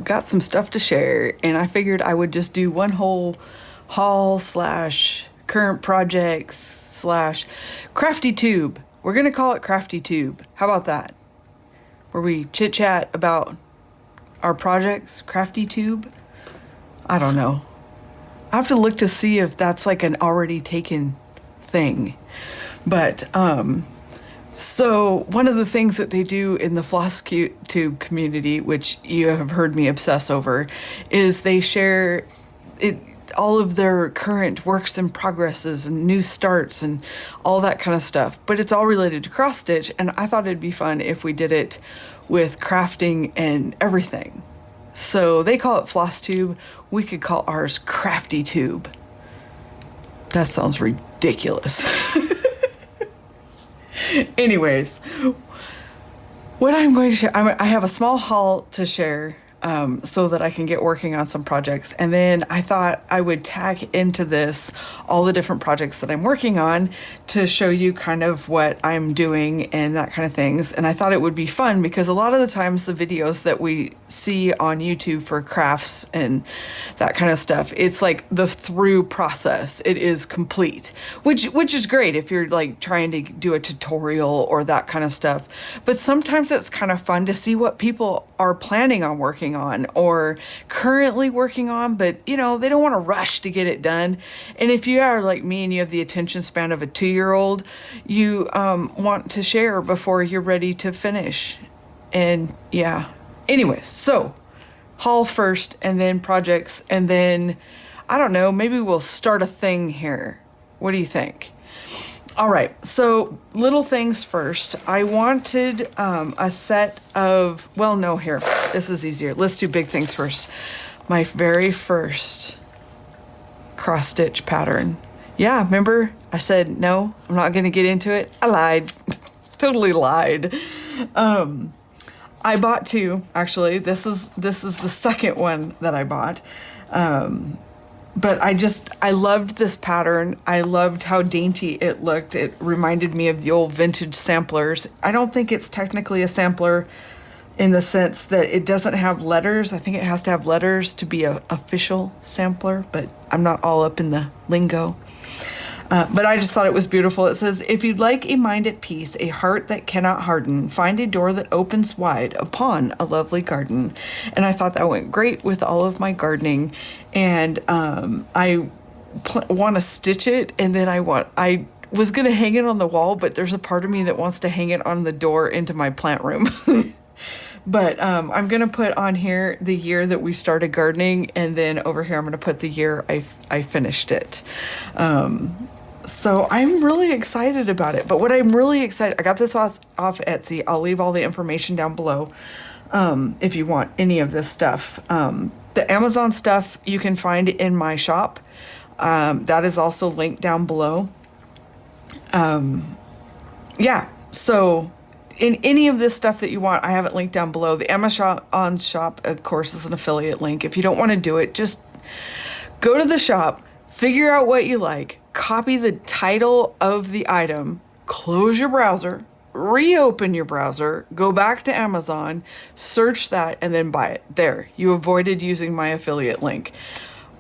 got some stuff to share, and I figured I would just do one whole haul slash current projects slash crafty tube. We're gonna call it crafty tube. How about that? Where we chit chat about our projects, crafty tube. I don't know. I have to look to see if that's like an already taken thing. But so one of the things that they do in the floss tube community, which you have heard me obsess over, is they share all of their current works in progresses and new starts and all that kind of stuff. But it's all related to cross stitch, and I thought it'd be fun if we did it with crafting and everything. So they call it floss tube. We could call ours crafty tube. That sounds ridiculous. Anyways, what I'm going to share, I have a small haul to share so that I can get working on some projects. And then I thought I would tag into this all the different projects that I'm working on to show you kind of what I'm doing and that kind of things. And I thought it would be fun because a lot of the times the videos that we see on YouTube for crafts and that kind of stuff, it's like the through process. It is complete, which is great if you're like trying to do a tutorial or that kind of stuff. But sometimes it's kind of fun to see what people are planning on working on or currently working on, but you know, they don't want to rush to get it done. And if you are like me and you have the attention span of a 2-year-old, you want to share before you're ready to finish. And yeah, anyways, so haul first and then projects, and then I don't know, maybe we'll start a thing here. What do you think? All right, so little things first. I wanted a set of, well, no, here, this is easier. Let's do big things first. My very first cross stitch pattern. Yeah, remember I said, no, I'm not gonna get into it. I lied, totally lied. I bought 2, actually. This is the second one that I bought. But I loved this pattern. I loved how dainty it looked. It reminded me of the old vintage samplers. I don't think it's technically a sampler in the sense that it doesn't have letters. I think it has to have letters to be an official sampler, but I'm not all up in the lingo. But I just thought it was beautiful. It says, if you'd like a mind at peace, a heart that cannot harden, find a door that opens wide upon a lovely garden. And I thought that went great with all of my gardening. And I want to stitch it, and then I was going to hang it on the wall, but there's a part of me that wants to hang it on the door into my plant room. But I'm going to put on here the year that we started gardening, and then over here I'm going to put the year I finished it. So I'm really excited about it. But what I'm really excited, I got this off Etsy. I'll leave all the information down below if you want any of this stuff. The Amazon stuff you can find in my shop. That is also linked down below. Yeah, so in any of this stuff that you want, I have it linked down below. The Amazon shop, of course, is an affiliate link. If you don't want to do it, just go to the shop, figure out what you like, copy the title of the item, close your browser, reopen your browser, go back to Amazon, search that, and then buy it. There, you avoided using my affiliate link.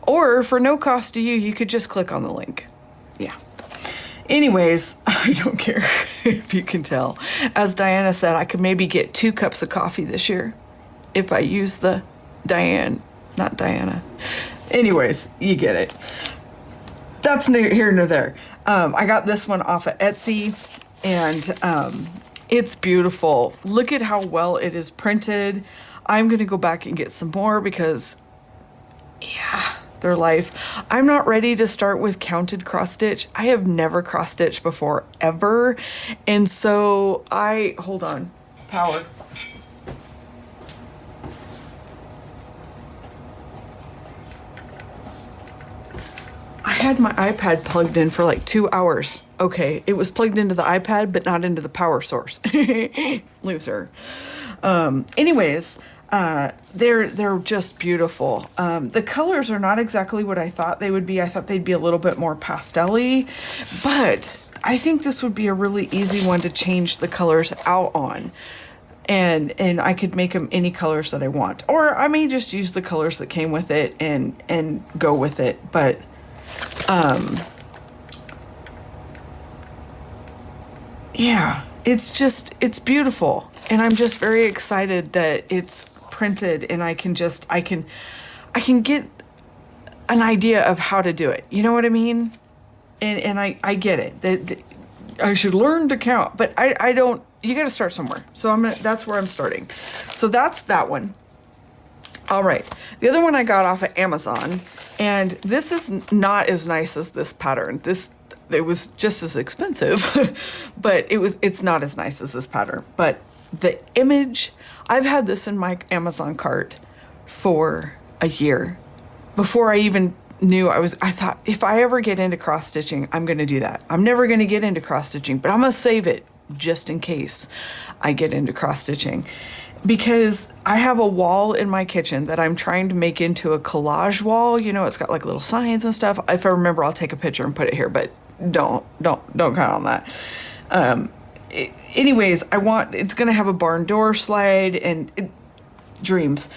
Or for no cost to you, you could just click on the link. Yeah. Anyways, I don't care if you can tell. As Diana said, I could maybe get 2 cups of coffee this year if I use the not Diana. Anyways, you get it. That's neither here nor there. I got this one off of Etsy, and it's beautiful. Look at how well it is printed. I'm going to go back and get some more because, yeah, their life. I'm not ready to start with counted cross stitch. I have never cross stitched before, ever. And so hold on, power. I had my iPad plugged in for like 2 hours. Okay, it was plugged into the iPad, but not into the power source. Loser. Anyways, they're just beautiful. The colors are not exactly what I thought they would be. I thought they'd be a little bit more pastel-y, but I think this would be a really easy one to change the colors out on. and I could make them any colors that I want, or I may just use the colors that came with it and go with it. But yeah, it's beautiful, and I'm just very excited that it's printed, and I can get an idea of how to do it. You know what I mean? And I get it that I should learn to count, but I don't. You got to start somewhere. So that's where I'm starting. So that's that one. All right. The other one I got off of Amazon, and this is not as nice as this pattern. It was just as expensive, but it's not as nice as this pattern. But the image, I've had this in my Amazon cart for a year before I even knew I thought, if I ever get into cross stitching, I'm going to do that. I'm never going to get into cross stitching, but I'm going to save it just in case I get into cross stitching, because I have a wall in my kitchen that I'm trying to make into a collage wall. You know, it's got like little signs and stuff. If I remember, I'll take a picture and put it here, but don't count on that. Anyways, it's going to have a barn door slide and dreams.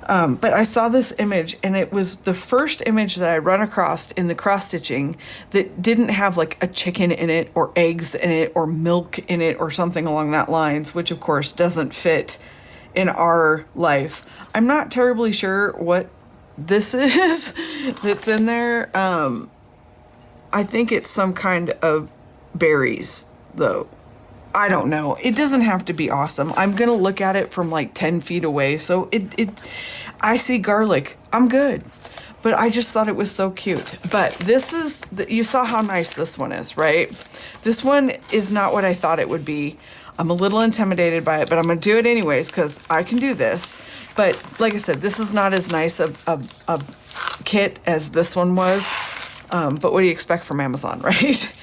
But I saw this image, and it was the first image that I run across in the cross stitching that didn't have like a chicken in it or eggs in it or milk in it or something along that lines, which of course doesn't fit in our life. I'm not terribly sure what this is that's in there. I think it's some kind of berries though. I don't know. It doesn't have to be awesome. I'm going to look at it from like 10 feet away. So I see garlic. I'm good. But I just thought it was so cute. But you saw how nice this one is, right? This one is not what I thought it would be. I'm a little intimidated by it, but I'm going to do it anyways because I can do this. But like I said, this is not as nice a kit as this one was. But what do you expect from Amazon, right?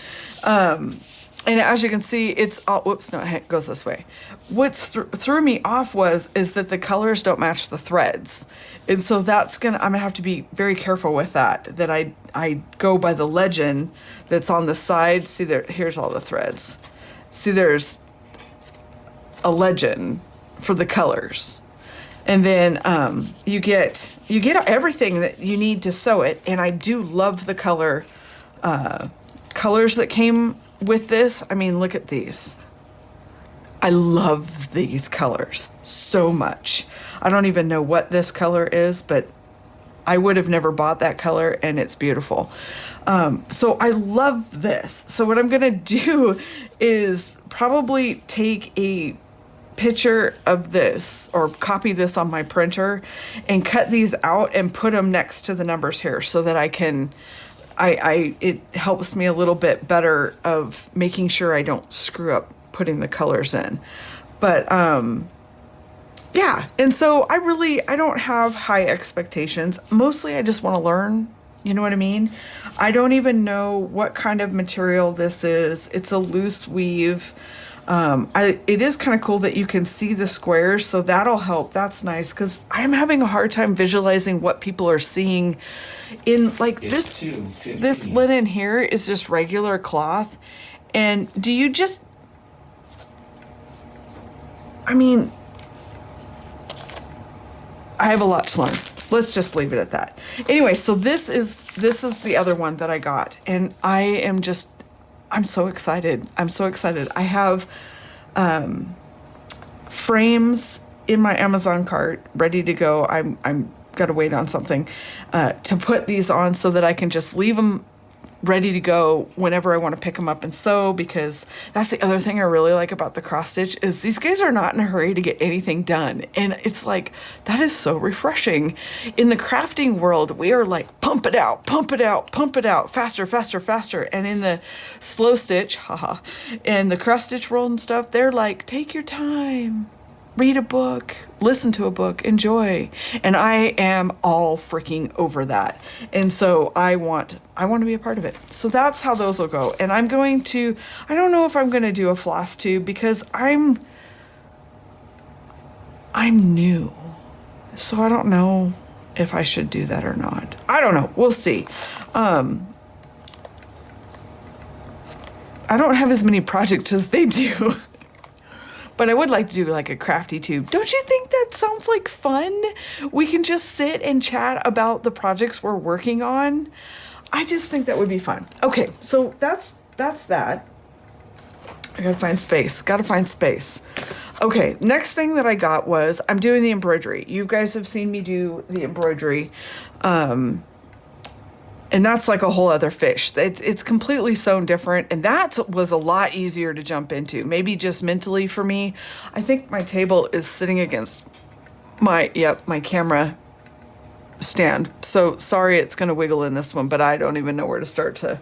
And as you can see, it's all, whoops, no, it goes this way. What's threw me off is that the colors don't match the threads. And so I'm gonna have to be very careful with that I go by the legend that's on the side. See there, here's all the threads. See, there's a legend for the colors. And then you get everything that you need to sew it. And I do love the colors that came with this. I mean, look at these. I love these colors so much. I don't even know what this color is, but I would have never bought that color, and it's beautiful. So I love this. So what I'm gonna do is probably take a picture of this or copy this on my printer and cut these out and put them next to the numbers here so that I can it helps me a little bit better of making sure I don't screw up putting the colors in. But yeah, and so I don't have high expectations. Mostly I just want to learn, you know what I mean? I don't even know what kind of material this is. It's a loose weave. It is kind of cool that you can see the squares, so that'll help. That's nice, because I'm having a hard time visualizing what people are seeing in like this. This linen here is just regular cloth, and do you just? I mean, I have a lot to learn. Let's just leave it at that. Anyway, so this is the other one that I got, and I'm so excited. I'm so excited. I have frames in my Amazon cart ready to go. I'm got to wait on something to put these on so that I can just leave them ready to go whenever I want to pick them up and sew, because that's the other thing I really like about the cross stitch is these guys are not in a hurry to get anything done. And it's like, that is so refreshing. In the crafting world, we are like, pump it out, pump it out, pump it out, faster, faster, faster. And in the slow stitch, and the cross stitch world and stuff, they're like, take your time. Read a book, listen to a book, enjoy. And I am all freaking over that. And so I want to be a part of it. So that's how those will go. And I don't know if I'm going to do a floss tube because I'm new. So I don't know if I should do that or not. I don't know. We'll see. I don't have as many projects as they do. But I would like to do like a crafty tube. Don't you think that sounds like fun? We can just sit and chat about the projects we're working on. I just think that would be fun. Okay, so that's that. I gotta find space. Okay, next thing that I got was I'm doing the embroidery. You guys have seen me do the embroidery. And that's like a whole other fish. It's completely sewn different. And that was a lot easier to jump into. Maybe just mentally for me. I think my table is sitting against my camera stand. So sorry it's going to wiggle in this one, but I don't even know where to start to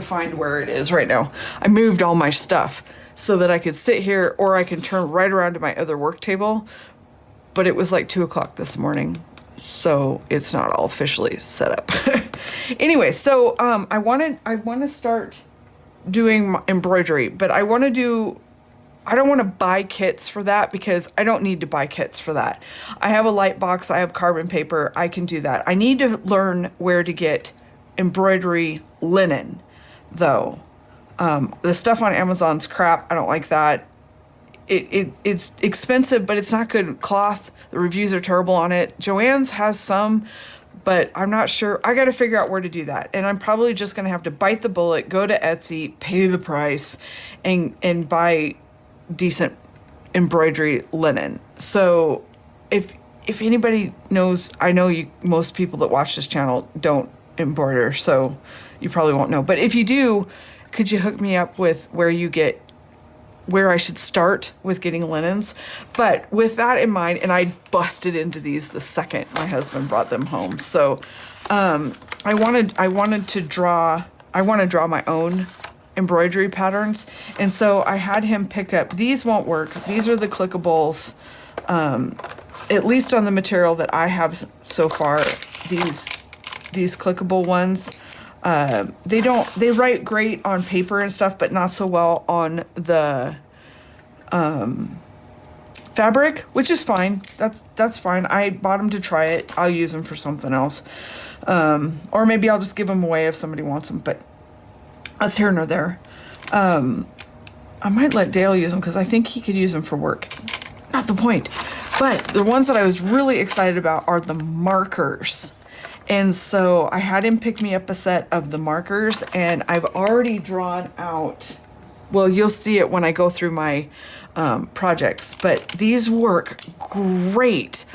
find where it is right now. I moved all my stuff so that I could sit here, or I can turn right around to my other work table. But it was like 2 o'clock this morning, so it's not all officially set up. Anyway, so I want to start doing embroidery, but I don't want to buy kits for that because I don't need to buy kits for that. I have a light box, I have carbon paper, I can do that. I need to learn where to get embroidery linen, though. The stuff on Amazon's crap. I don't like that. It's expensive, but it's not good cloth. The reviews are terrible on it. Joann's has some, but I'm not sure. I got to figure out where to do that. And I'm probably just going to have to bite the bullet, go to Etsy, pay the price, and buy decent embroidery linen. So if anybody knows, I know most people that watch this channel don't embroider, so you probably won't know. But if you do, could you hook me up with where I should start with getting linens? But with that in mind, and I busted into these the second my husband brought them home. So I wanted to draw my own embroidery patterns. And so I had him pick up, these won't work. These are the clickables, at least on the material that I have so far, these clickable ones. They write great on paper and stuff, but not so well on the fabric, which is fine. That's fine. I bought them to try it. I'll use them for something else. Or maybe I'll just give them away if somebody wants them, but that's here nor there. I might let Dale use them because I think he could use them for work. Not the point. But the ones that I was really excited about are the markers. And so I had him pick me up a set of the markers, and I've already drawn out, well, you'll see it when I go through my projects, but these work great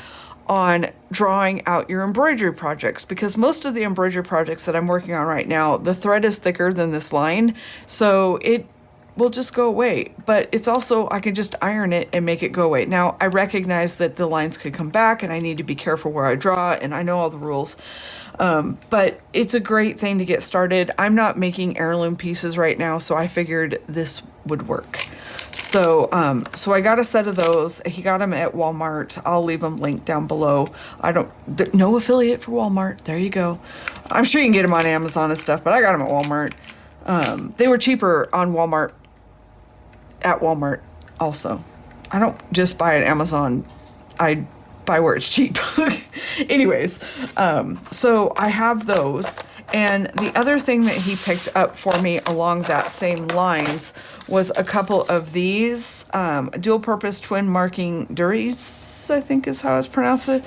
on drawing out your embroidery projects, because most of the embroidery projects that I'm working on right now, the thread is thicker than this line, so it will just go away. But it's also, I can just iron it and make it go away. Now, I recognize that the lines could come back and I need to be careful where I draw, and I know all the rules. But it's a great thing to get started. I'm not making heirloom pieces right now, so I figured this would work. So I got a set of those. He got them at Walmart. I'll leave them linked down below. No affiliate for Walmart. There you go. I'm sure you can get them on Amazon and stuff, but I got them at Walmart. They were cheaper on Walmart, at Walmart also. I don't just buy at Amazon. I buy where it's cheap. Anyways, so I have those. And the other thing that he picked up for me along that same lines was a couple of these dual purpose twin marking duries, I think is how it's pronounced it.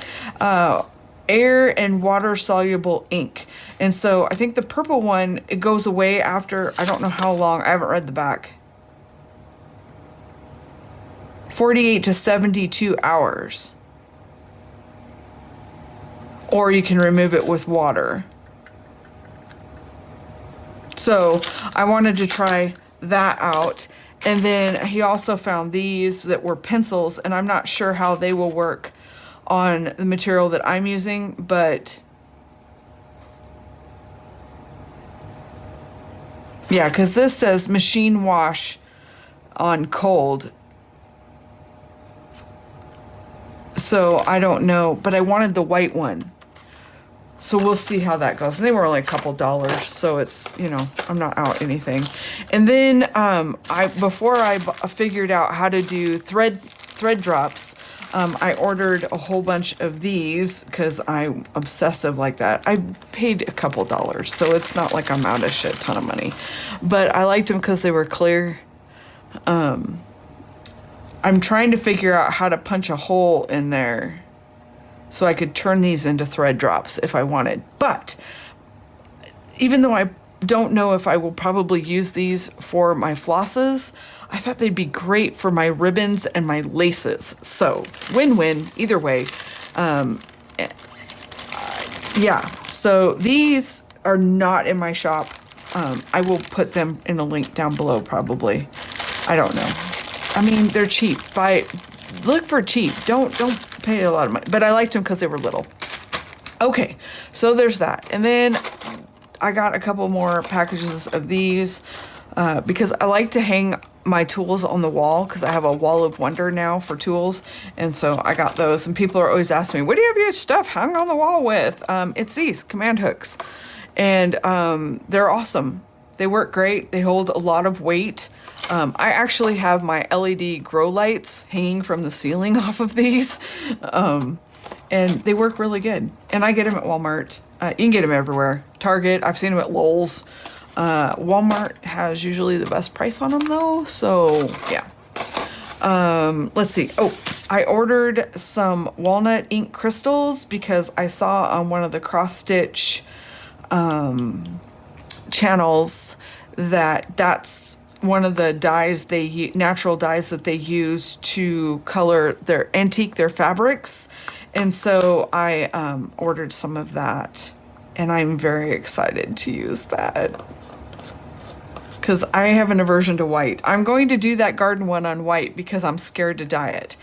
Air and water soluble ink. And so I think the purple one, it goes away after, I don't know how long, I haven't read the back. 48 to 72 hours. Or you can remove it with water. So I wanted to try that out. And then he also found these that were pencils, and I'm not sure how they will work on the material that I'm using, but yeah, because this says machine wash on cold. So I don't know, but I wanted the white one. So we'll see how that goes. And they were only a couple dollars, so it's, I'm not out anything. And then before I figured out how to do thread drops, I ordered a whole bunch of these because I'm obsessive like that. I paid a couple dollars, so it's not like I'm out a shit ton of money. But I liked them because they were clear. I'm trying to figure out how to punch a hole in there so I could turn these into thread drops if I wanted. But even though I don't know if I will probably use these for my flosses, I thought they'd be great for my ribbons and my laces. So win-win either way. Yeah, so these are not in my shop. I will put them in a link down below probably. I don't know. I mean, they're cheap. Look for cheap. Don't pay a lot of money. But I liked them because they were little. Okay, so there's that. And then I got a couple more packages of these because I like to hang my tools on the wall because I have a wall of wonder now for tools. And so I got those. And people are always asking me, what do you have your stuff hung on the wall with? It's these command hooks. And they're awesome. They work great. They hold a lot of weight. I actually have my LED grow lights hanging from the ceiling off of these. And they work really good. And I get them at Walmart. You can get them everywhere. Target, I've seen them at Lowe's. Walmart has usually the best price on them though. So yeah. Let's see. Oh, I ordered some walnut ink crystals because I saw on one of the cross stitch channels that's one of the dyes natural dyes that they use to color their fabrics. And so I ordered some of that, and I'm very excited to use that because I have an aversion to white. I'm going to do that garden one on white because I'm scared to dye it.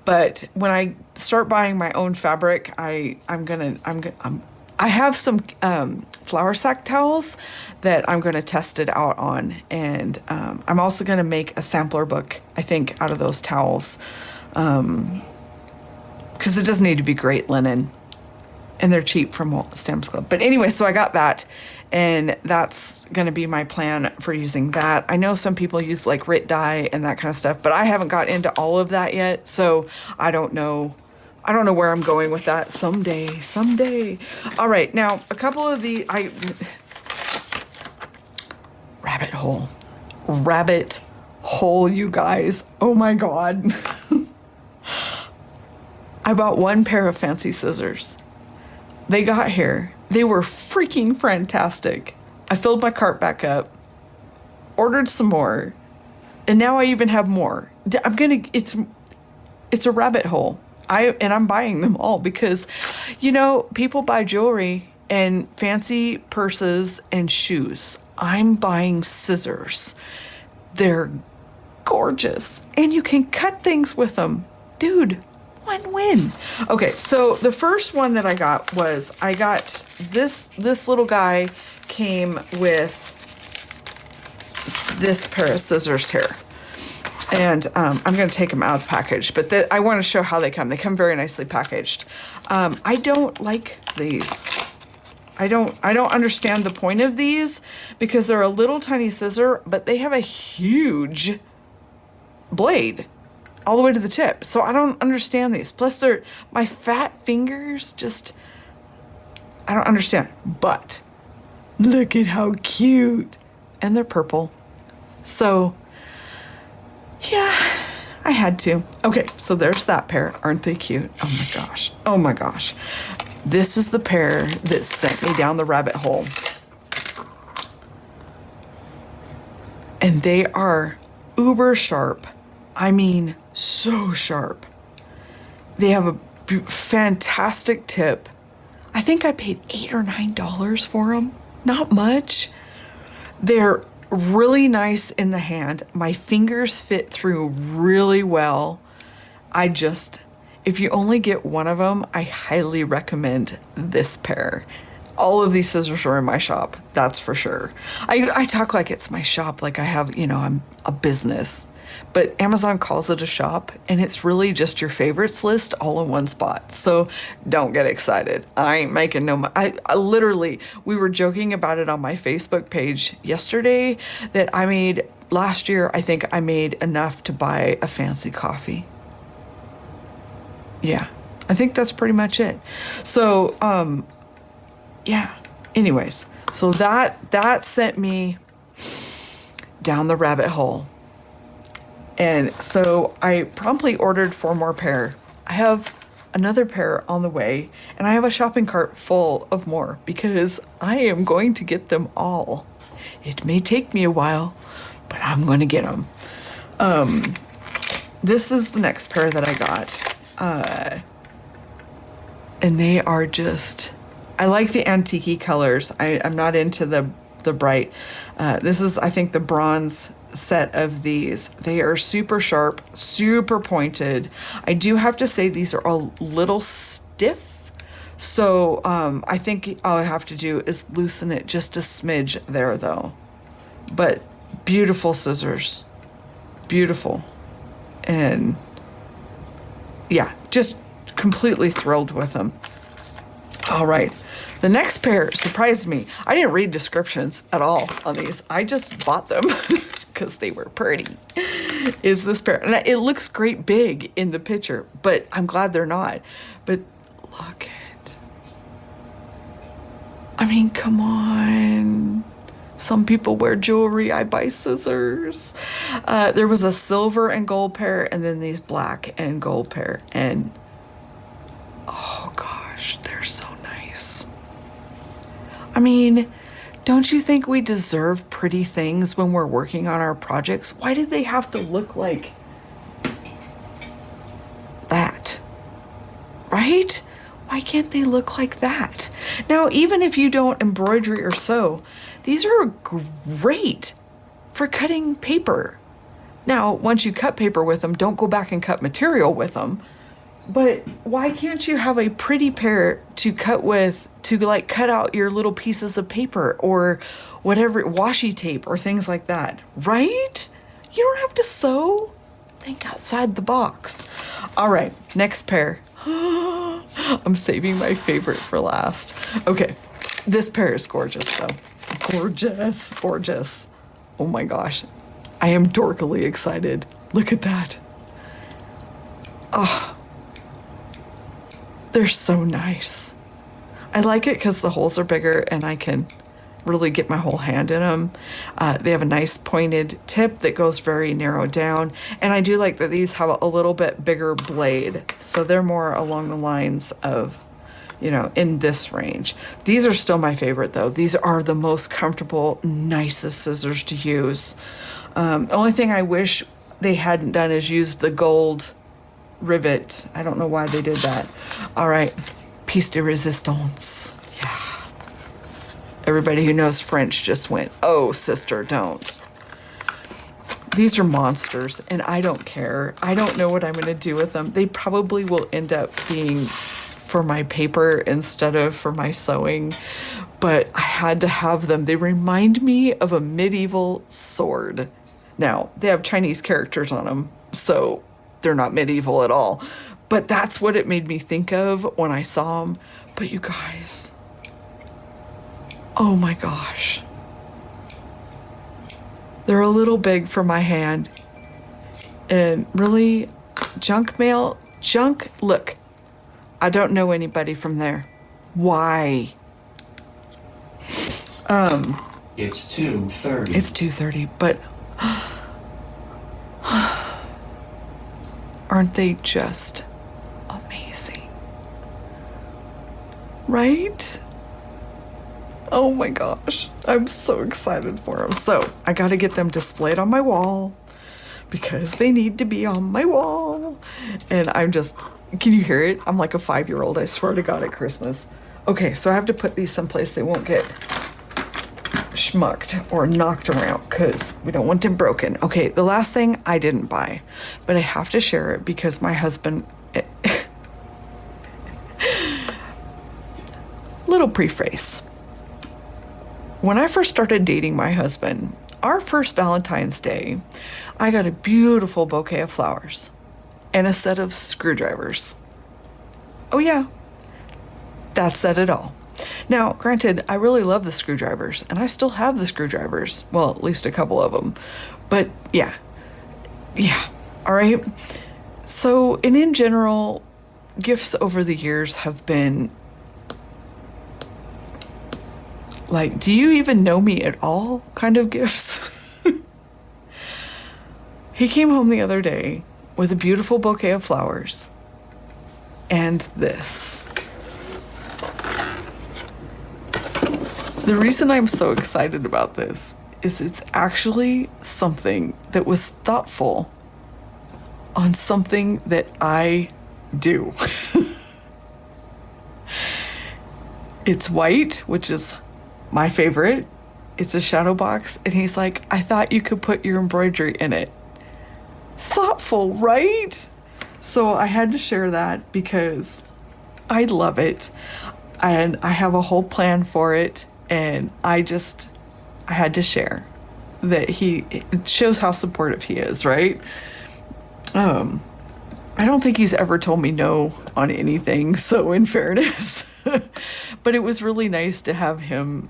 But when I start buying my own fabric, I have some flour sack towels that I'm going to test it out on. And I'm also going to make a sampler book, I think, out of those towels. Because it doesn't need to be great linen. And they're cheap from Sam's Club. But anyway, so I got that. And that's going to be my plan for using that. I know some people use like Rit dye and that kind of stuff. But I haven't got into all of that yet. So I don't know. I don't know where I'm going with that. Someday. All right, now a couple of the rabbit hole, you guys. Oh my God. I bought one pair of fancy scissors. They got here. They were freaking fantastic. I filled my cart back up, ordered some more, and now I even have more. It's a rabbit hole. I'm buying them all because, people buy jewelry and fancy purses and shoes. I'm buying scissors. They're gorgeous and you can cut things with them. Dude, win-win. Okay, so the first one that I got was, this little guy came with this pair of scissors here. And I'm going to take them out of the package, but I want to show how they come. They come very nicely packaged. I don't like these. I don't understand the point of these because they're a little tiny scissor, but they have a huge blade all the way to the tip. So I don't understand these. Plus my fat fingers I don't understand. But look at how cute. And they're purple. So yeah, I had to. Okay, so there's that pair. Aren't they cute? Oh my gosh. Oh my gosh. This is the pair that sent me down the rabbit hole. And they are uber sharp. I mean, so sharp. They have a fantastic tip. I think I paid $8 or $9 for them. Not much. They're really nice in the hand. My fingers fit through really well. If you only get one of them, I highly recommend this pair. All of these scissors are in my shop, that's for sure. I talk like it's my shop, like I have, I'm a business. But Amazon calls it a shop, and it's really just your favorites list all in one spot. So don't get excited. I ain't making no money. I literally, we were joking about it on my Facebook page yesterday that last year, I think I made enough to buy a fancy coffee. Yeah, I think that's pretty much it. So, yeah. Anyways, so that sent me down the rabbit hole. And so I promptly ordered 4 more pair. I have another pair on the way, and I have a shopping cart full of more because I am going to get them all. It may take me a while, but I'm going to get them. This is the next pair that I got. And they are just, I like the antique colors. I'm not into the bright. This is, I think, the bronze set of these. They are super sharp, super pointed. I do have to say these are a little stiff. So I think all I have to do is loosen it just a smidge there though. But beautiful scissors. Beautiful. And yeah, just completely thrilled with them. All right. The next pair surprised me. I didn't read descriptions at all on these. I just bought them because they were pretty. Is this pair. And it looks great big in the picture, but I'm glad they're not. But look at, I mean, come on. Some people wear jewelry. I buy scissors. There was a silver and gold pair, and then these black and gold pair. And oh gosh, they're so nice. I mean, don't you think we deserve pretty things when we're working on our projects? Why do they have to look like that? Right? Why can't they look like that? Now, even if you don't embroidery or sew, these are great for cutting paper. Now, once you cut paper with them, don't go back and cut material with them. But why can't you have a pretty pair to cut with, to like cut out your little pieces of paper or whatever, washi tape or things like that, right? You don't have to sew. Think outside the box. All right, next pair. I'm saving my favorite for last. Okay, this pair is gorgeous though. Gorgeous, gorgeous. Oh my gosh, I am dorkily excited. Look at that. Oh. They're so nice. I like it because the holes are bigger and I can really get my whole hand in them. They have a nice pointed tip that goes very narrow down. And I do like that these have a little bit bigger blade. So they're more along the lines of, you know, in this range. These are still my favorite though. These are the most comfortable, nicest scissors to use. The only thing I wish they hadn't done is used the gold rivet. I don't know why they did that. All right, piece de resistance. Yeah. Everybody who knows French just went, oh, sister, don't. These are monsters, and I don't care. I don't know what I'm going to do with them. They probably will end up being for my paper instead of for my sewing, but I had to have them. They remind me of a medieval sword. Now, they have Chinese characters on them, so they're not medieval at all. But that's what it made me think of when I saw them. But you guys, oh my gosh. They're a little big for my hand. And really, look, I don't know anybody from there. Why? It's 2:30. It's 2:30, but aren't they just amazing? Right? Oh my gosh. I'm so excited for them. So I got to get them displayed on my wall because they need to be on my wall. And I'm just, can you hear it? I'm like a 5-year-old, I swear to God, at Christmas. Okay, so I have to put these someplace they won't get schmucked or knocked around because we don't want them broken. Okay, the last thing I didn't buy, but I have to share it because my husband... Little preface. When I first started dating my husband, our first Valentine's Day, I got a beautiful bouquet of flowers and a set of screwdrivers. Oh yeah, that said it all. Now, granted, I really love the screwdrivers, and I still have the screwdrivers. Well, at least a couple of them. But yeah, all right. So, and in general, gifts over the years have been like, do you even know me at all kind of gifts. He came home the other day with a beautiful bouquet of flowers and this. The reason I'm so excited about this is it's actually something that was thoughtful on something that I do. It's white, which is my favorite. It's a shadow box, and he's like, I thought you could put your embroidery in it. Thoughtful, right? So I had to share that because I love it, and I have a whole plan for it, and I had to share that it shows how supportive he is, right? I don't think he's ever told me no on anything, so in fairness. But it was really nice to have him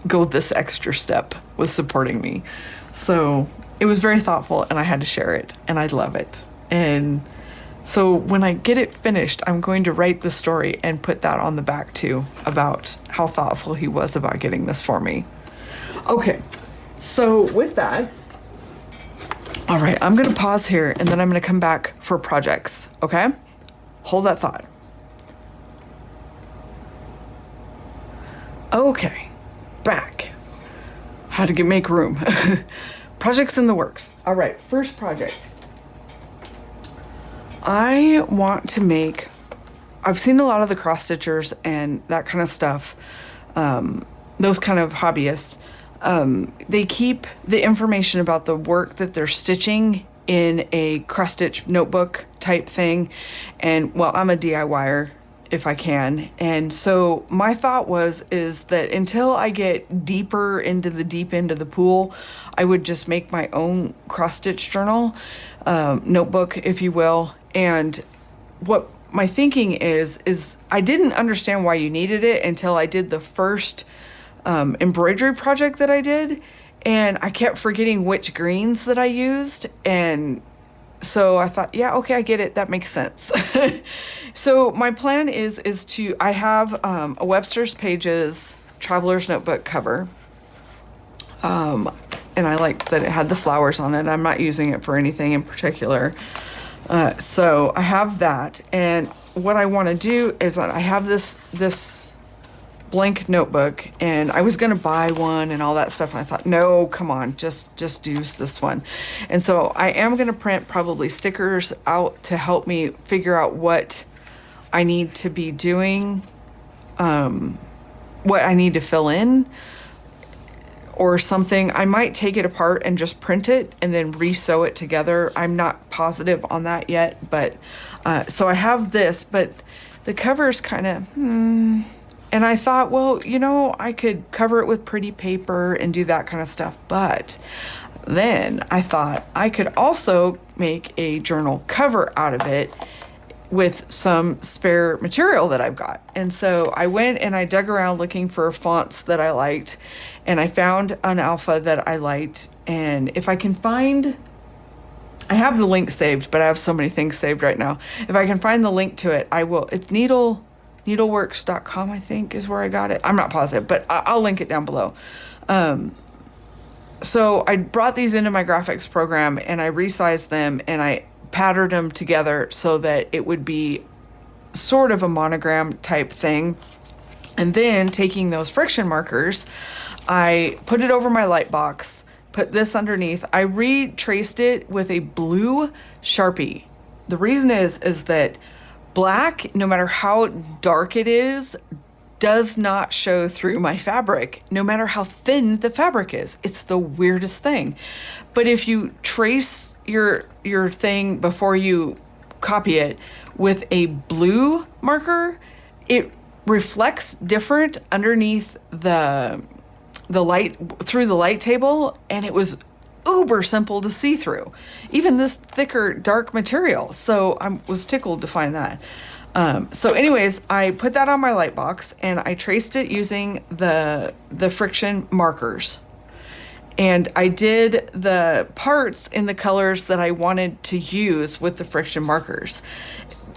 go this extra step with supporting me. So it was very thoughtful, and I had to share it, and I love it. And so when I get it finished, I'm going to write the story and put that on the back too, about how thoughtful he was about getting this for me. Okay, so with that, all right, I'm going to pause here, and then I'm going to come back for projects, okay? Hold that thought. Okay, back. How to make room. Projects in the works. All right, first project. I want to make, I've seen a lot of the cross stitchers and that kind of stuff, those kind of hobbyists. They keep the information about the work that they're stitching in a cross stitch notebook type thing. And well, I'm a DIYer if I can. And so my thought is that until I get deeper into the deep end of the pool, I would just make my own cross stitch journal, notebook, if you will. And what my thinking is I didn't understand why you needed it until I did the first embroidery project that I did, and I kept forgetting which greens that I used, and so I thought, yeah, okay, I get it, that makes sense. So my plan is to, I have a Webster's Pages Traveler's Notebook cover, and I like that it had the flowers on it. I'm not using it for anything in particular. So I have that, and what I want to do is that I have this blank notebook, and I was gonna buy one and all that stuff, and I thought, no, come on, just use this one. And so I am gonna print probably stickers out to help me figure out what I need to be doing, what I need to fill in or something. I might take it apart and just print it and then re-sew it together. I'm not positive on that yet, but so I have this, but the cover's kind of and I thought, well, you know, I could cover it with pretty paper and do that kind of stuff. But then I thought I could also make a journal cover out of it with some spare material that I've got. And so I went and I dug around looking for fonts that I liked, and I found an alpha that I liked. And if I can find, I have the link saved, but I have so many things saved right now. If I can find the link to it, I will. It's needleworks.com, I think, is where I got it. I'm not positive, but I'll link it down below. So I brought these into my graphics program, and I resized them, and I patterned them together so that it would be sort of a monogram type thing. And then taking those friction markers, I put it over my light box, put this underneath. I retraced it with a blue Sharpie. The reason is that black, no matter how dark it is, does not show through my fabric, no matter how thin the fabric is. It's the weirdest thing. But if you trace your thing before you copy it with a blue marker, it reflects different underneath the light, through the light table, and it was uber simple to see through, even this thicker dark material. So I was tickled to find that. So anyways, I put that on my light box, and I traced it using the friction markers, and I did the parts in the colors that I wanted to use with the friction markers.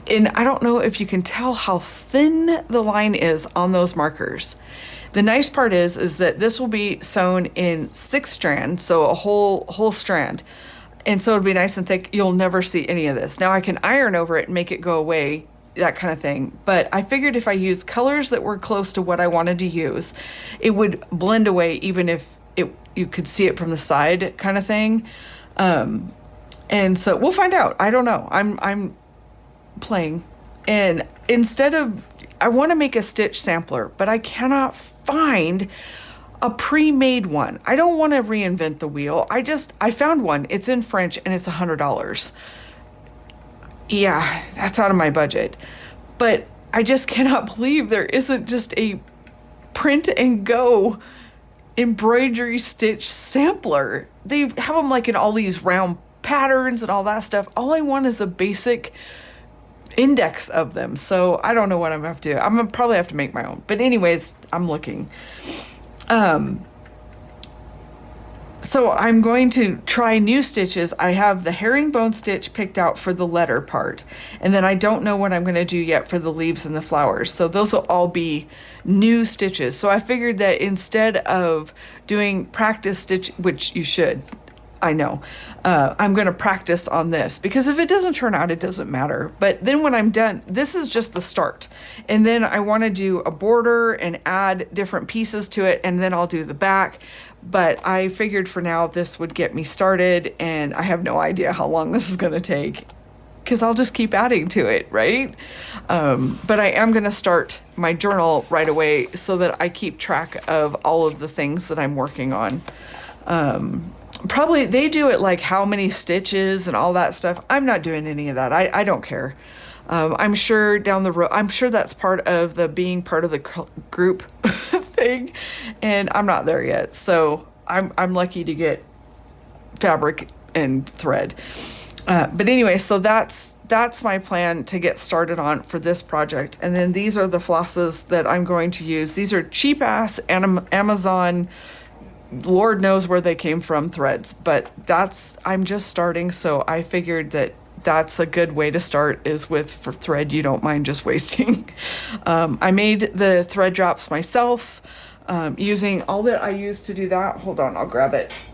And I don't know if you can tell how thin the line is on those markers. The nice part is that this will be sewn in 6 strands, so a whole strand. And so it'll be nice and thick. You'll never see any of this. Now I can iron over it and make it go away, that kind of thing. But I figured if I used colors that were close to what I wanted to use, it would blend away even if you could see it from the side, kind of thing. And so we'll find out. I don't know. I'm playing. And I want to make a stitch sampler, but I cannot find a pre-made one. I don't want to reinvent the wheel. I found one. It's in French and it's $100. Yeah, that's out of my budget. But I just cannot believe there isn't just a print and go embroidery stitch sampler. They have them like in all these round patterns and all that stuff. All I want is a basic index of them. So I don't know what I'm gonna have to do. I'm gonna probably have to make my own. But anyways, I'm looking. So I'm going to try new stitches. I have the herringbone stitch picked out for the letter part. And then I don't know what I'm going to do yet for the leaves and the flowers. So those will all be new stitches. So I figured that instead of doing practice stitch, which you should, I know, I'm going to practice on this, because if it doesn't turn out, it doesn't matter. But then when I'm done, this is just the start. And then I want to do a border and add different pieces to it, and then I'll do the back. But I figured for now this would get me started, and I have no idea how long this is going to take, because I'll just keep adding to it, right? But I am going to start my journal right away so that I keep track of all of the things that I'm working on. Probably they do it like how many stitches and all that stuff. I'm not doing any of that. I don't care. I'm sure down the road, I'm sure that's part of the being part of the group thing, and I'm not there yet. So I'm lucky to get fabric and thread. But anyway, so that's my plan to get started on for this project. And then these are the flosses that I'm going to use. These are cheap ass Amazon, Lord knows where they came from, threads, but I'm just starting, so I figured that's a good way to start, is for thread you don't mind just wasting. I made the thread drops myself, using all that I used to do that. Hold on, I'll grab it.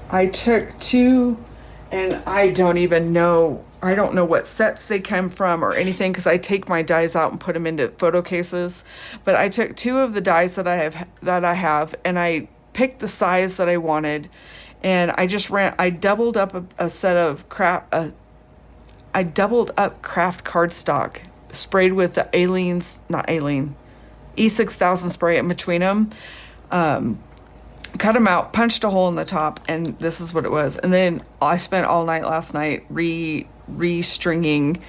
I took 2, and I don't know what sets they come from or anything, because I take my dies out and put them into photo cases. But I took 2 of the dies that I have, and I picked the size that I wanted, and I doubled up a set of craft cardstock sprayed with the E6000 spray in between them. Cut them out, punched a hole in the top, and this is what it was. And then I spent all night last night restringing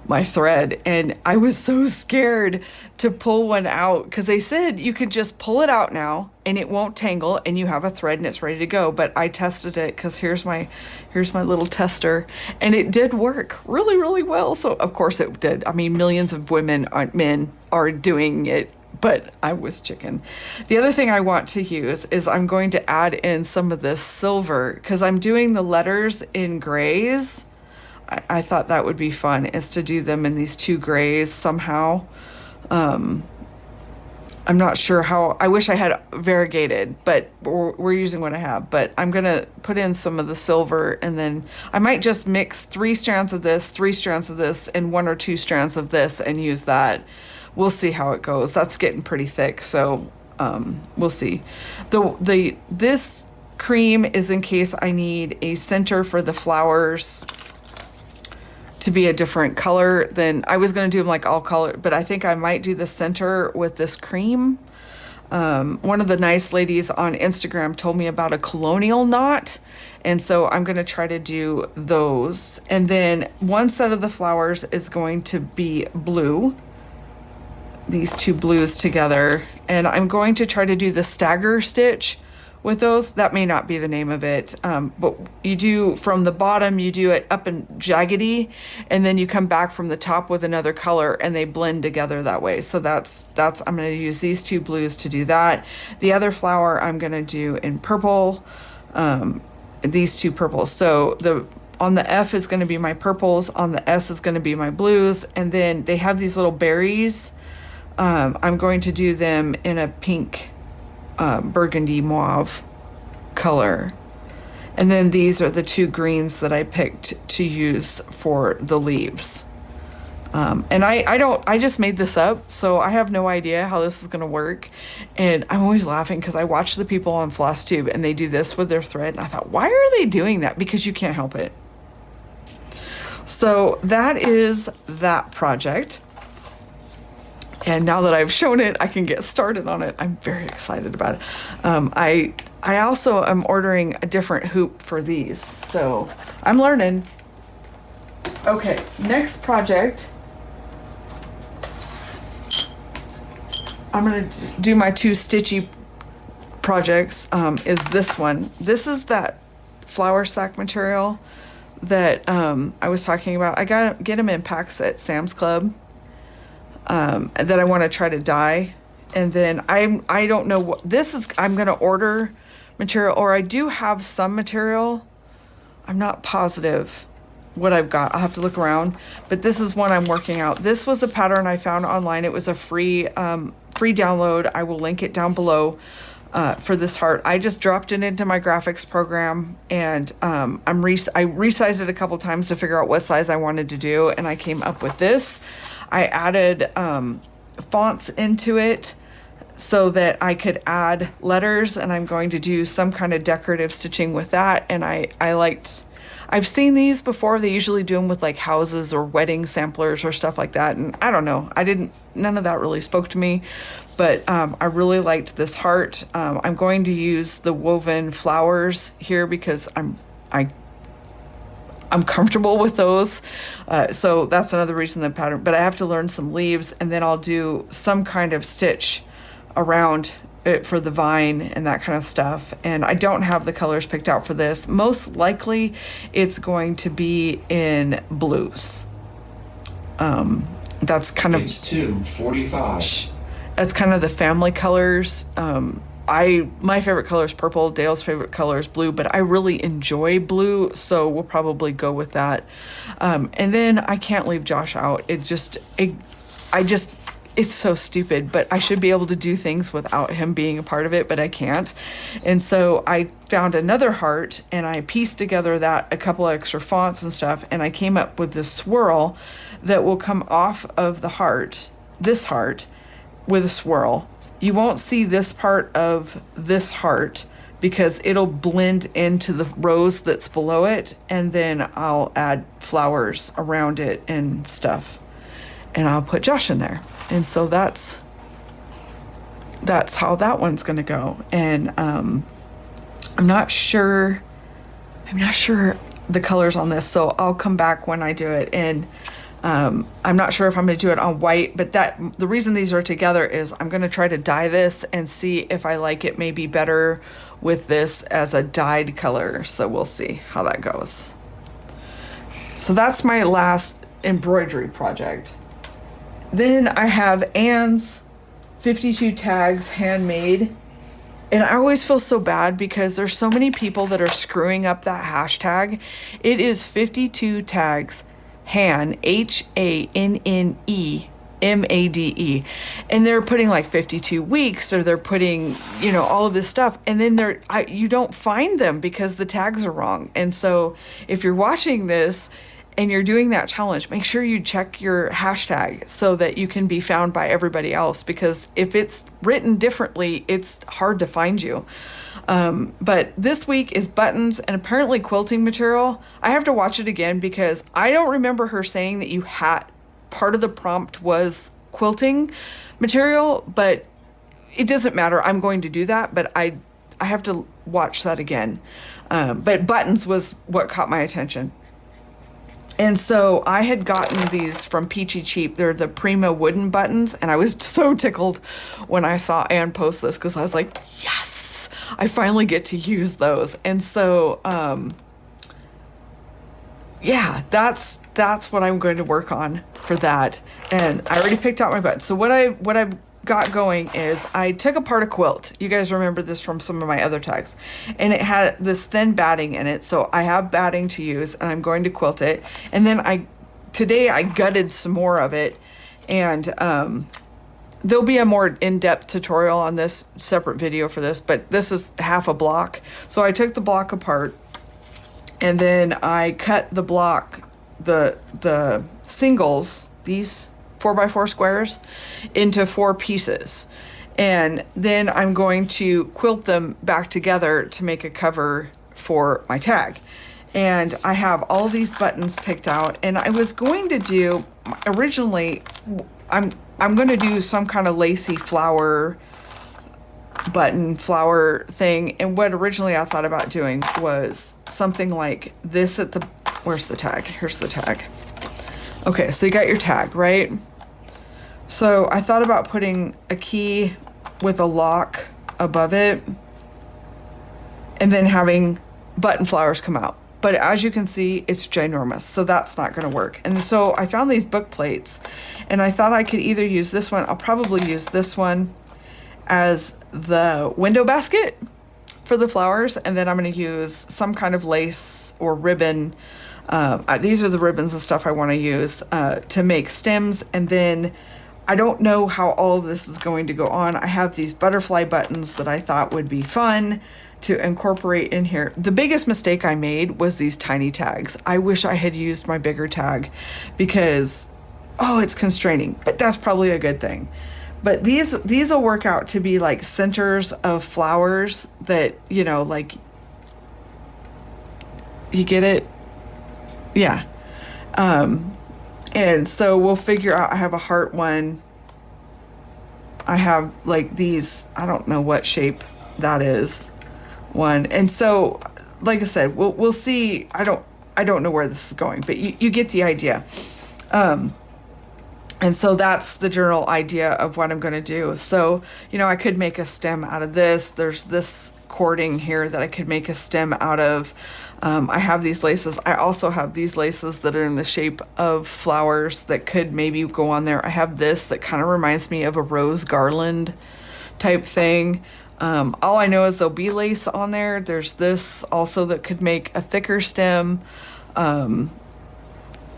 my thread, and I was so scared to pull one out, because they said you could just pull it out now and it won't tangle and you have a thread and it's ready to go. But I tested it, because here's my little tester, and it did work really, really well. So of course it did. I mean, millions of men are doing it, but I was chicken. The other thing I want to use is I'm going to add in some of this silver, because I'm doing the letters in grays. I thought that would be fun, is to do them in these 2 grays somehow. I'm not sure how. I wish I had variegated, but we're using what I have. But I'm going to put in some of the silver, and then I might just mix 3 strands of this, 3 strands of this, and 1 or 2 strands of this, and use that. We'll see how it goes. That's getting pretty thick, so we'll see. This cream is in case I need a center for the flowers to be a different color. Than I was going to do them like all color, but I think I might do the center with this cream. One of the nice ladies on Instagram told me about a colonial knot, and so I'm going to try to do those. And then one set of the flowers is going to be blue, these 2 blues together, and I'm going to try to do the stagger stitch with those. That may not be the name of it, but you do from the bottom, you do it up and jaggedy, and then you come back from the top with another color, and they blend together that way. So that's I'm going to use these 2 blues to do that. The other flower I'm going to do in purple, these 2 purples. So on the F is going to be my purples, on the S is going to be my blues, and then they have these little berries. I'm going to do them in a pink, burgundy mauve color. And then these are the 2 greens that I picked to use for the leaves. And I just made this up, so I have no idea how this is going to work. And I'm always laughing because I watch the people on FlossTube and they do this with their thread. And I thought, why are they doing that? Because you can't help it. So that is that project. And now that I've shown it, I can get started on it. I'm very excited about it. I also am ordering a different hoop for these. So I'm learning. Okay, next project. I'm going to do my 2 stitchy projects, is this one. This is that flour sack material that I was talking about. I get them in packs at Sam's Club that I want to try to dye. And then I don't know what this is. I'm going to order material, or I do have some material. I'm not positive what I've got. I'll have to look around, but this is one I'm working out. This was a pattern I found online. It was a free download. I will link it down below for this heart. I just dropped it into my graphics program, and I resized it a couple times to figure out what size I wanted to do, and I came up with this. I added fonts into it so that I could add letters, and I'm going to do some kind of decorative stitching with that. And I've seen these before. They usually do them with like houses or wedding samplers or stuff like that. And I don't know. None of that really spoke to me, but I really liked this heart. I'm going to use the woven flowers here because I'm comfortable with those. So that's another reason the pattern, but I have to learn some leaves, and then I'll do some kind of stitch around it for the vine and that kind of stuff. And I don't have the colors picked out for this. Most likely it's going to be in blues. That's kind of, It's 2:45. that's kind of the family colors. My favorite color is purple. Dale's favorite color is blue, but I really enjoy blue, so we'll probably go with that. And then I can't leave Josh out. It's so stupid, but I should be able to do things without him being a part of it, but I can't. And so I found another heart, and I pieced together a couple of extra fonts and stuff, and I came up with this swirl that will come off of the heart, this heart, with a swirl. You won't see this part of this heart because it'll blend into the rose that's below it, and then I'll add flowers around it and stuff, and I'll put Josh in there. And so that's how that one's going to go. And I'm not sure the colors on this, so I'll come back when I do it. And I'm not sure if I'm going to do it on white, but the reason these are together is I'm going to try to dye this and see if I like it maybe better with this as a dyed color. So we'll see how that goes. So that's my last embroidery project. Then I have Anne's 52 tags handmade. And I always feel so bad because there's so many people that are screwing up that hashtag. It is 52 tags, Han, HANNEMADE. And they're putting like 52 weeks, or they're putting, all of this stuff. And then you don't find them because the tags are wrong. And so if you're watching this and you're doing that challenge, make sure you check your hashtag so that you can be found by everybody else, because if it's written differently, it's hard to find you. But this week is buttons and apparently quilting material. I have to watch it again because I don't remember her saying that part of the prompt was quilting material, but it doesn't matter. I'm going to do that, but I have to watch that again. But buttons was what caught my attention. And so I had gotten these from Peachy Cheap. They're the Prima wooden buttons. And I was so tickled when I saw Anne post this because I was like, yes, I finally get to use those. And so, that's what I'm going to work on for that. And I already picked out my buttons. So what I've got going is I took apart a quilt. You guys remember this from some of my other tags. And it had this thin batting in it. So I have batting to use and I'm going to quilt it. And then today I gutted some more of it. And there'll be a more in-depth tutorial on this, separate video for this, but this is half a block. So I took the block apart and then I cut the block, the singles, these 4x4 squares, into 4 pieces. And then I'm going to quilt them back together to make a cover for my tag. And I have all these buttons picked out, and I was going to do, originally, I'm going to do some kind of lacy flower thing. And what originally I thought about doing was something like this at the, where's the tag? Here's the tag. Okay, so you got your tag, right? So I thought about putting a key with a lock above it and then having button flowers come out. But as you can see, it's ginormous, so that's not going to work. And so I found these book plates, and I thought I could either use this one. I'll probably use this one as the window basket for the flowers, and then I'm going to use some kind of lace or ribbon. These are the ribbons and stuff I want to use to make stems, and then I don't know how all of this is going to go on. I have these butterfly buttons that I thought would be fun to incorporate in here. The biggest mistake I made was these tiny tags. I wish I had used my bigger tag because, it's constraining, but that's probably a good thing. But these will work out to be like centers of flowers that, like, you get it? Yeah. And so we'll figure out, I have a heart one. I have like these, I don't know what shape that is, one. And so, like I said, we'll see. I don't know where this is going, but you get the idea. And so that's the journal idea of what I'm going to do. So, I could make a stem out of this. There's this cording here that I could make a stem out of. I have these laces. I also have these laces that are in the shape of flowers that could maybe go on there. I have this that kind of reminds me of a rose garland type thing. All I know is there'll be lace on there. There's this also that could make a thicker stem.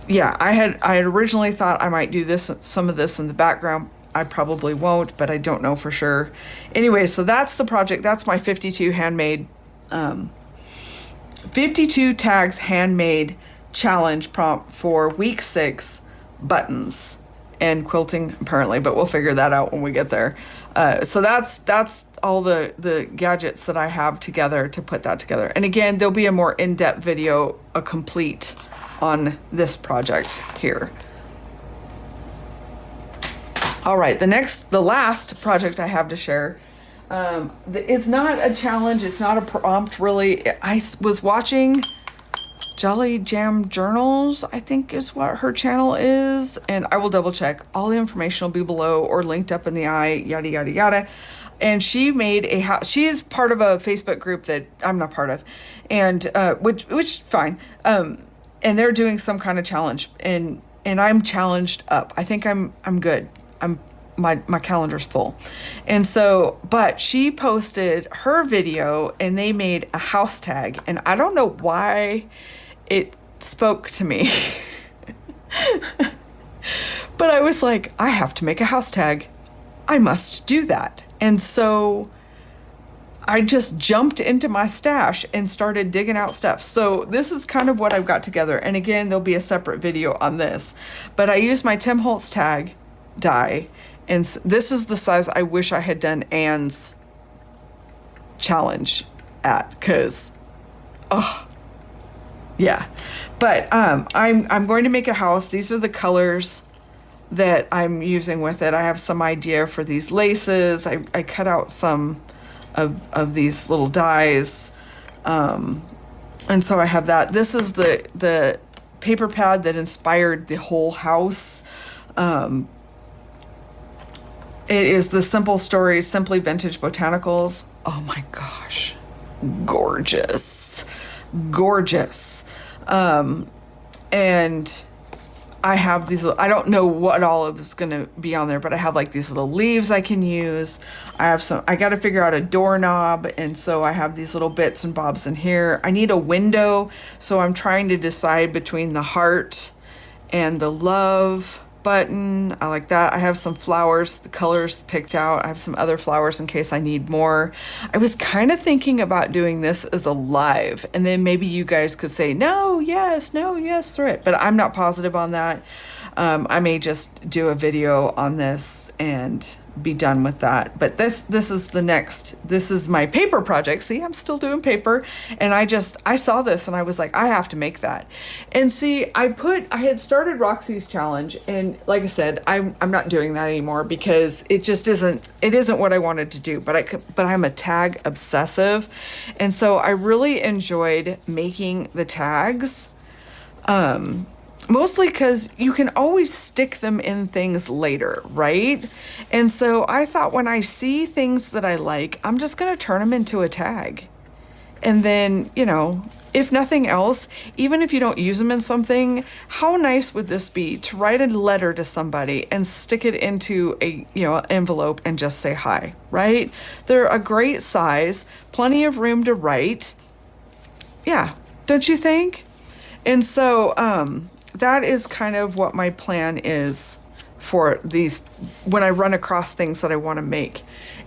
Yeah, I had originally thought I might do some of this in the background. I probably won't, but I don't know for sure. Anyway, so that's the project. That's my 52 handmade, 52 tags handmade challenge prompt for week 6 buttons and quilting apparently, but we'll figure that out when we get there. So that's all the gadgets that I have together to put that together. And again, there'll be a more in-depth video, a complete on this project here. All right, the last project I have to share. It's not a challenge. It's not a prompt, really. I was watching Jolly Jam Journals, I think is what her channel is. And I will double check. All the information will be below or linked up in the yada, yada, yada. And she made a house. She's part of a Facebook group that I'm not part of. And, which fine. And they're doing some kind of challenge. And I'm challenged up. I think I'm good. My calendar's full. And so, but she posted her video and they made a house tag, and I don't know why it spoke to me. But I was like, I have to make a house tag. I must do that. And so I just jumped into my stash and started digging out stuff. So this is kind of what I've got together. And again, there'll be a separate video on this, but I used my Tim Holtz tag die. And this is the size I wish I had done Anne's challenge at, because, yeah. But I'm going to make a house. These are the colors that I'm using with it. I have some idea for these laces. I cut out some of these little dies. And so I have that. This is the paper pad that inspired the whole house. It is the Simple Stories, Simply Vintage Botanicals. Oh my gosh. Gorgeous. Gorgeous. And I have these, I don't know what all of is going to be on there, but I have like these little leaves I can use. I got to figure out a doorknob. And so I have these little bits and bobs in here. I need a window. So I'm trying to decide between the heart and the love button. I like that. I have some flowers, the colors picked out. I have some other flowers in case I need more. I was kind of thinking about doing this as a live, and then maybe you guys could say no, yes, through it. But I'm not positive on that. I may just do a video on this and be done with that. But this is my paper project. See, I'm still doing paper. And I saw this and I was like, I have to make that. And see, I had started Roxy's challenge, and like I said, I'm not doing that anymore because it isn't what I wanted to do. But I'm a tag obsessive. And so I really enjoyed making the tags. Mostly because you can always stick them in things later, right? And so I thought when I see things that I like, I'm just going to turn them into a tag. And then, if nothing else, even if you don't use them in something, how nice would this be to write a letter to somebody and stick it into a, envelope and just say hi, right? They're a great size, plenty of room to write. Yeah, don't you think? And so, that is kind of what my plan is for these when I run across things that I want to make.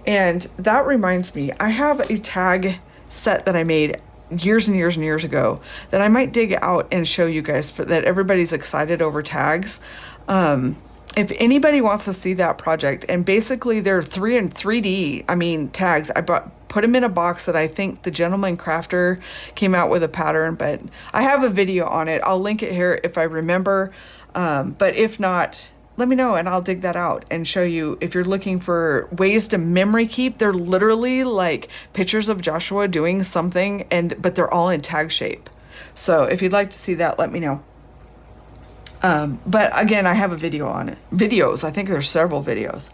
And that reminds me, I have a tag set that I made years and years and years ago that I might dig out and show you guys that everybody's excited over tags. If anybody wants to see that project, and basically they're 3D, tags. I put them in a box that I think the Gentleman Crafter came out with a pattern, but I have a video on it. I'll link it here if I remember. But if not, let me know and I'll dig that out and show you. If you're looking for ways to memory keep, they're literally like pictures of Joshua doing something, but they're all in tag shape. So if you'd like to see that, let me know. But again, I have a video on it. I think there's several videos.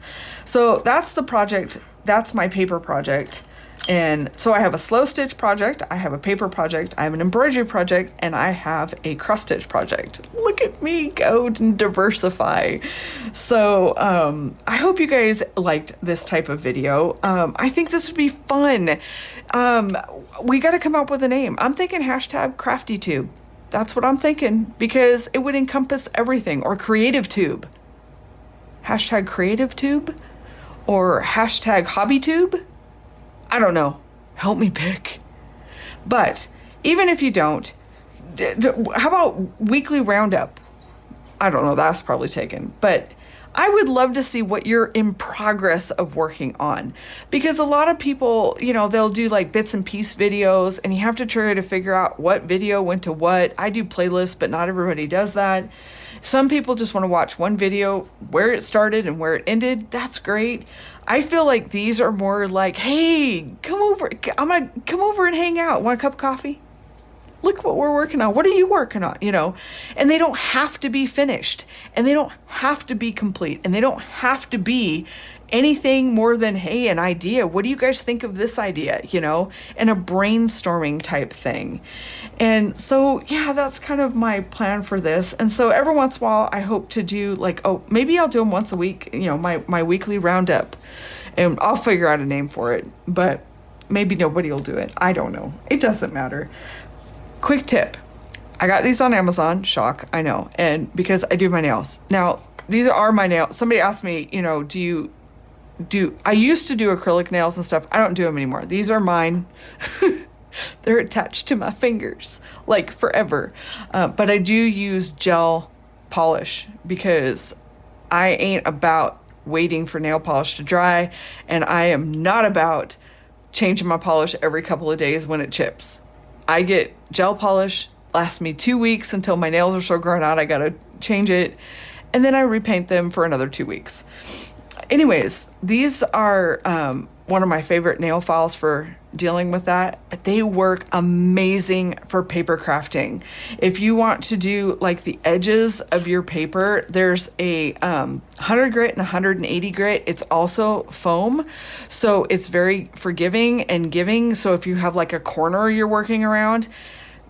So that's the project. That's my paper project. And so I have a slow stitch project, I have a paper project, I have an embroidery project, and I have a cross stitch project. Look at me go and diversify. So I hope you guys liked this type of video. I think this would be fun. We got to come up with a name. I'm thinking #CraftyTube. That's what I'm thinking, because it would encompass everything. Or CreativeTube. #CreativeTube. Or #HobbyTube. I don't know. Help me pick. But even if you don't, how about weekly roundup? I don't know. That's probably taken. But I would love to see what you're in progress of working on. Because a lot of people, they'll do like bits and piece videos, and you have to try to figure out what video went to what. I do playlists, but not everybody does that. Some people just want to watch one video, where it started and where it ended. That's great. I feel like these are more like, hey, come over. I'm going to come over and hang out. Want a cup of coffee? Look what we're working on. What are you working on? And they don't have to be finished, and they don't have to be complete, and they don't have to be anything more than, hey, an idea. What do you guys think of this idea? And a brainstorming type thing. And so, yeah, that's kind of my plan for this. And so every once in a while, I hope to do maybe I'll do them once a week, my weekly roundup, and I'll figure out a name for it, but maybe nobody will do it. I don't know. It doesn't matter. Quick tip. I got these on Amazon. Shock, I know. And because I do my nails. Now, these are my nails. Somebody asked me, I used to do acrylic nails and stuff. I don't do them anymore. These are mine. They're attached to my fingers, like forever. But I do use gel polish because I ain't about waiting for nail polish to dry. And I am not about changing my polish every couple of days when it chips. I get gel polish, lasts me 2 weeks until my nails are so grown out I gotta change it, and then I repaint them for another 2 weeks. Anyways, these are one of my favorite nail files for dealing with that, but they work amazing for paper crafting. If you want to do like the edges of your paper, there's a 100 grit and 180 grit. It's also foam, so it's very forgiving and giving. So if you have like a corner you're working around,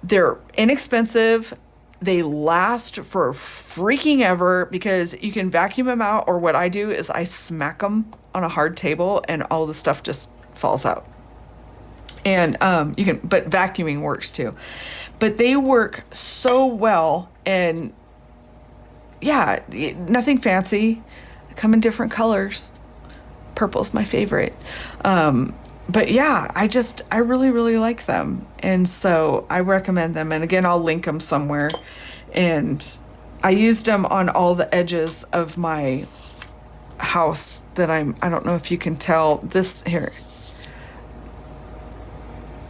they're inexpensive. They last for freaking ever because you can vacuum them out, or what I do is I smack them on a hard table and all the stuff just falls out. And you can, but vacuuming works too. But they work so well, and yeah, nothing fancy. They come in different colors. Purple's my favorite. But yeah, I really, really like them. And so I recommend them. And again, I'll link them somewhere. And I used them on all the edges of my house that I don't know if you can tell this here.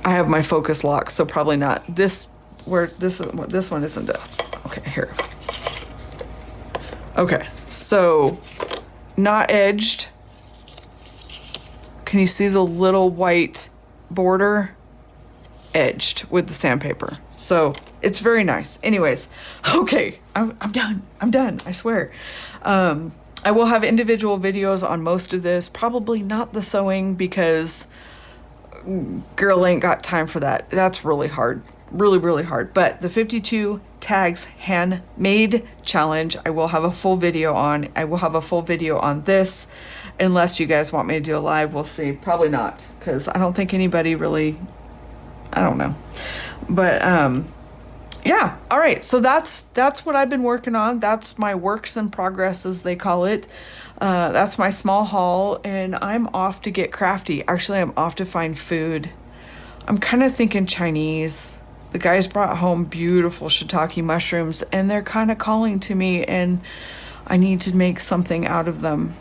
I have my focus lock, so probably not. This one isn't okay, here. Okay, so not edged. Can you see the little white border? Edged with the sandpaper. So it's very nice. Anyways, okay, I'm done, I swear. I will have individual videos on most of this, probably not the sewing because girl ain't got time for that. That's really hard, really hard. But the 52 tags handmade challenge, I will have a full video on. I will have a full video on this, unless you guys want me to do a live. We'll see. Probably not, because I don't think anybody really, I don't know. But yeah, all right, so that's what I've been working on. That's my works in progress, as they call it. That's my small haul, and I'm off to get crafty. Actually, I'm off to find food. I'm kind of thinking Chinese. The guys brought home beautiful shiitake mushrooms, and they're kind of calling to me, and I need to make something out of them.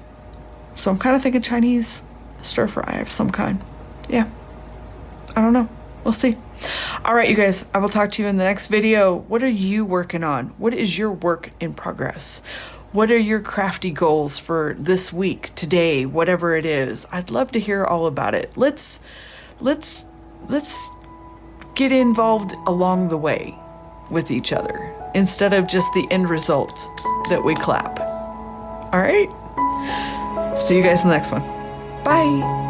So I'm kind of thinking Chinese stir fry of some kind. Yeah, I don't know. We'll see. All right, you guys, I will talk to you in the next video. What are you working on? What is your work in progress? What are your crafty goals for this week, today, whatever it is? I'd love to hear all about it. Let's get involved along the way with each other instead of just the end result that we clap. All right? See you guys in the next one. Bye.